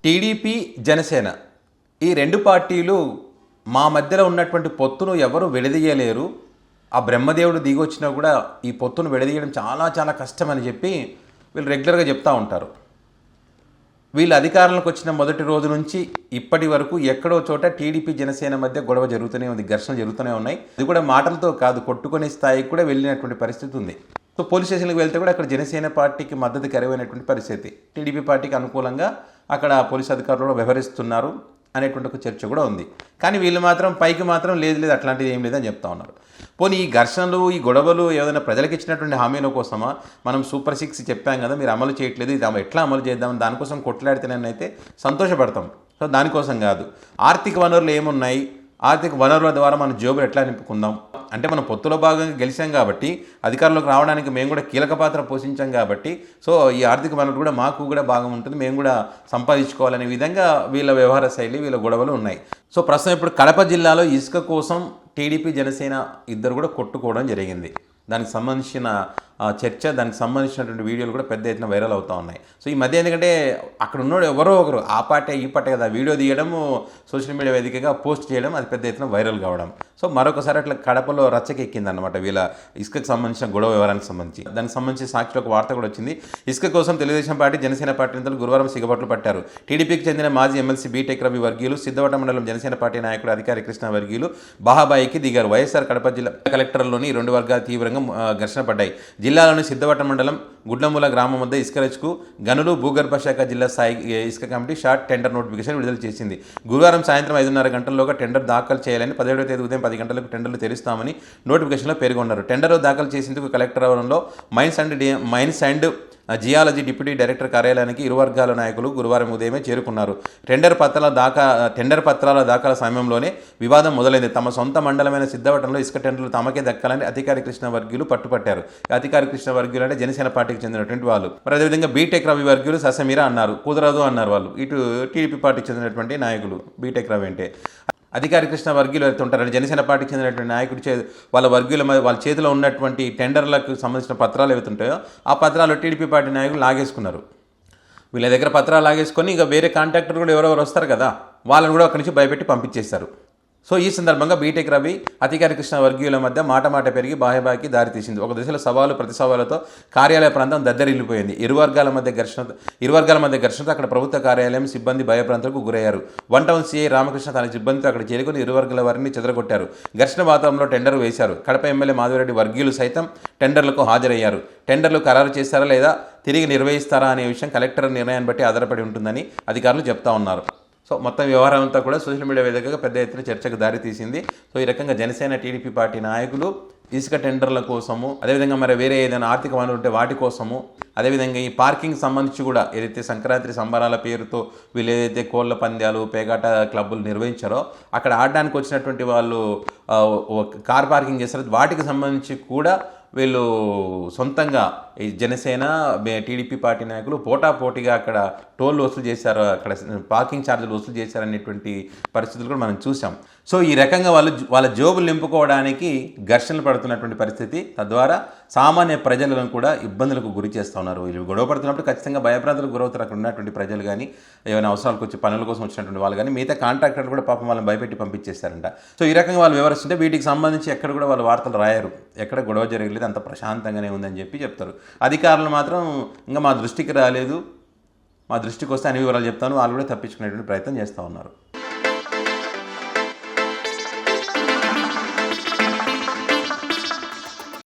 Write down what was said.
TDP, Janasena ఈ రెండు పార్టీలు మా మధ్యలో ఉన్నటువంటి పొత్తును ఎవరు విడదీయలేరు. ఆ బ్రహ్మదేవుడు దిగొచ్చినా కూడా ఈ పొత్తును విడదీయడం చాలా చాలా కష్టం అని చెప్పి వీళ్ళు రెగ్యులర్గా చెప్తూ ఉంటారు. వీళ్ళు అధికారంలోకి వచ్చిన మొదటి రోజు నుంచి ఇప్పటి వరకు ఎక్కడో చోట టీడీపీ, జనసేన మధ్య గొడవ జరుగుతూనే ఉంది, ఘర్షణ జరుగుతూనే ఉన్నాయి. అది కూడా మాటలతో కాదు, కొట్టుకునే స్థాయికి కూడా వెళ్ళినటువంటి పరిస్థితి ఉంది. సో పోలీస్ స్టేషన్కి వెళ్తే కూడా అక్కడ జనసేన పార్టీకి మద్దతు కరువైనటువంటి పరిస్థితి, టీడీపీ పార్టీకి అనుకూలంగా అక్కడ పోలీస్ అధికారులు వ్యవహరిస్తున్నారు అనేటువంటి ఒక చర్చ కూడా ఉంది. కానీ వీళ్ళు మాత్రం పైకి మాత్రం లేదు అట్లాంటిది ఏం లేదని చెప్తా ఉన్నారు. పోనీ ఈ ఘర్షణలు, ఈ గొడవలు ఏదైనా ప్రజలకు ఇచ్చినటువంటి హామీల కోసమా? మనం సూపర్ 6 చెప్పాం కదా, మీరు అమలు చేయట్లేదు, ఇది ఎట్లా అమలు చేద్దాం, దానికోసం కొట్లాడితేనైతే సంతోషపడతాం. సో దానికోసం కాదు. ఆర్థిక వనరులు ఏమున్నాయి, ఆర్థిక వనరుల ద్వారా మన జోబులు ఎట్లా నింపుకుందాం అంటే, మనం పొత్తులో భాగంగా గెలిచాం కాబట్టి, అధికారంలోకి రావడానికి మేము కూడా కీలక పాత్ర పోషించాం కాబట్టి, సో ఈ ఆర్థిక వనరులు కూడా మాకు కూడా భాగం ఉంటుంది, మేము కూడా సంపాదించుకోవాలనే విధంగా వీళ్ళ వ్యవహార శైలి, వీళ్ళ గొడవలు ఉన్నాయి. సో ప్రస్తుతం ఇప్పుడు కడప జిల్లాలో ఇసుక కోసం టీడీపీ, జనసేన ఇద్దరు కూడా కొట్టుకోవడం జరిగింది. దానికి సంబంధించిన చర్చ, దానికి సంబంధించినటువంటి వీడియోలు కూడా పెద్ద ఎత్తున వైరల్ అవుతూ ఉన్నాయి. సో ఈ మధ్య ఎందుకంటే అక్కడ ఉన్నాడు ఎవరో ఒకరు, ఆ పార్టీ ఈ పార్టీ కదా, వీడియో తీయడము, సోషల్ మీడియా వేదికగా పోస్ట్ చేయడం, అది పెద్ద ఎత్తున వైరల్ కావడం. సో మరొకసారి అట్లా కడపలో రచ్చకెక్కిందనమాట వీళ్ళ ఇసుకకు సంబంధించిన గొడవ వివరానికి సంబంధించి. దానికి సంబంధించి సాక్షిలో ఒక వార్త కూడా వచ్చింది. ఇసుక కోసం తెలుగుదేశం పార్టీ, జనసేన పార్టీ నేతలు గురువారం సిగబట్లు పట్టారు. టీడీపీకి చెందిన మాజీ ఎమ్మెల్సీ బీటెక్ రవి వర్గీయులు, సిద్ధవట మండలం జనసేన పార్టీ నాయకుడు అధికారి కృష్ణ వర్గీయులు బాహాబాయికి దిగారు. వైఎస్ఆర్ కడప జిల్లా కలెక్టర్లోని రెండు వర్గాలు తీవ్రంగా ఘర్షణ పడ్డాయి. జిల్లాలోని సిద్ధవట మండలం గుడ్లమూల గ్రామం వద్ద ఇసుక రచ్చుకు గనులు భూగర్భ శాఖ జిల్లా స్థాయి ఇసుక కమిటీ షార్ట్ టెండర్ నోటిఫికేషన్ విడుదల చేసింది. గురువారం సాయంత్రం 5:30 గంటల్లోగా టెండర్ దాఖలు చేయాలని, 17వ తేదీ ఉదయం 10 గంటలకు టెండర్లు తెరుస్తామని నోటిఫికేషన్లో పేర్కొన్నారు. టెండర్ దాఖలు చేసేందుకు కలెక్టర్ భవనంలో mines and geology deputy director కార్యాలయానికి ఇరు వర్గాల నాయకులు గురువారం ఉదయమే చేరుకున్నారు. టెండర్ పత్రాల దాఖల సమయంలోనే వివాదం మొదలైంది. తమ సొంత మండలమైన సిద్ధవటంలో ఇసుక టెండర్లు తమకే దక్కాలని అధికారి కృష్ణ వర్గీయులు పట్టుపట్టారు. అధికారి కృష్ణ వర్గీయులు అంటే జనసేన పార్టీకి చెందినటువంటి వాళ్ళు. మరి అదేవిధంగా బీటెక్ రవి వర్గీయులు ససమీరా అన్నారు, కుదరదు అన్నారు వాళ్ళు. ఇటు టీడీపీ పార్టీకి చెందినటువంటి నాయకులు బీటెక్ రవి అంటే అధికారి కృష్ణ వర్గీయులు అయితే ఉంటారు. జనసేన పార్టీకి చెందినటువంటి నాయకుడు వాళ్ళ వర్గీయుల వాళ్ళ చేతిలో ఉన్నటువంటి టెండర్లకు సంబంధించిన పత్రాలు ఏవైతుంటాయో ఆ పత్రాలు టీడీపీ పార్టీ నాయకులు లాగేసుకున్నారు. వీళ్ళ దగ్గర పత్రాలు లాగేసుకొని ఇక వేరే కాంట్రాక్టర్ కూడా ఎవరెవరు వస్తారు కదా, వాళ్ళని కూడా అక్కడి నుంచి భయపెట్టి పంపించేస్తారు. సో ఈ సందర్భంగా బీటెక్ రవి, అధికారి కృష్ణ వర్గీయుల మధ్య మాట పెరిగి బాహ్యబాకి దారితీసింది. ఒక దిశలో సవాలు ప్రతి సవాలుతో కార్యాలయ ప్రాంతం దద్దరిల్లిపోయింది. ఇరు వర్గాల మధ్య ఘర్షణతో అక్కడ ప్రభుత్వ కార్యాలయం సిబ్బంది భయభ్రాంతులకు గురయ్యారు. 1 టౌన్ సీఐ రామకృష్ణ తన సిబ్బందితో అక్కడ చేరుకుని ఇరు వర్గాల వారిని చెదరగొట్టారు. ఘర్షణ వాతావరణంలో టెండర్ వేశారు. కడప ఎమ్మెల్యే మాధవరెడ్డి వర్గీయులు సైతం టెండర్లకు హాజరయ్యారు. టెండర్లు ఖరారు చేస్తారా లేదా తిరిగి నిర్వహిస్తారా అనే విషయం కలెక్టర్ నిర్ణయాన్ని బట్టి ఆధారపడి ఉంటుందని అధికారులు చెప్తా ఉన్నారు. సో మొత్తం వ్యవహారం అంతా కూడా సోషల్ మీడియా వేదికగా పెద్ద ఎత్తున చర్చకు దారితీసింది. సో ఈ రకంగా జనసేన, టీడీపీ పార్టీ నాయకులు ఇసుక టెండర్ల కోసము, అదేవిధంగా మరి వేరే ఏదైనా ఆర్థిక వనరులు ఉంటే వాటి కోసము, అదేవిధంగా ఈ పార్కింగ్ సంబంధించి కూడా ఏదైతే సంక్రాంతి సంబరాల పేరుతో వీళ్ళు ఏదైతే కోళ్ళ పందాలు, పేకాట క్లబ్బులు నిర్వహించారో అక్కడ ఆడడానికి వచ్చినటువంటి వాళ్ళు కార్ పార్కింగ్ చేస్తారు, వాటికి సంబంధించి కూడా వీళ్ళు సొంతంగా ఈ జనసేన, టీడీపీ పార్టీ నాయకులు పోటాపోటీగా అక్కడ టోల్ వసూలు చేశారు, అక్కడ పార్కింగ్ ఛార్జీలు వసూలు చేశారనేటువంటి పరిస్థితులు కూడా మనం చూసాం. సో ఈ రకంగా వాళ్ళ జోబులు నింపుకోవడానికి ఘర్షణలు పడుతున్నటువంటి పరిస్థితి, తద్వారా సామాన్య ప్రజలను కూడా ఇబ్బందులకు గురి చేస్తూ ఉన్నారు. వీళ్ళు గొడవ పడుతున్నప్పుడు ఖచ్చితంగా భయభ్రాంతులకు గురవుతారు అక్కడ ఉన్నటువంటి ప్రజలు కానీ, ఏమైనా అవసరాలకు వచ్చి పనుల కోసం వచ్చినటువంటి వాళ్ళు కానీ, మిగతా కాంట్రాక్టర్లు కూడా పాపం వాళ్ళని భయపెట్టి పంపించేస్తారంట. సో ఈ రకంగా వాళ్ళు వివరిస్తుంటే వీటికి సంబంధించి ఎక్కడ కూడా వాళ్ళు వార్తలు రాయరు, ఎక్కడ గొడవ జరగలేదు, అంత ప్రశాంతంగానే ఉందని చెప్పి చెప్తారు. అధికారులు మాత్రం ఇంకా మా దృష్టికి రాలేదు, మా దృష్టికి వస్తే అన్ని వివరాలు చెప్తాను, వాళ్ళు కూడా తప్పించుకునేటువంటి ప్రయత్నం చేస్తూ ఉన్నారు.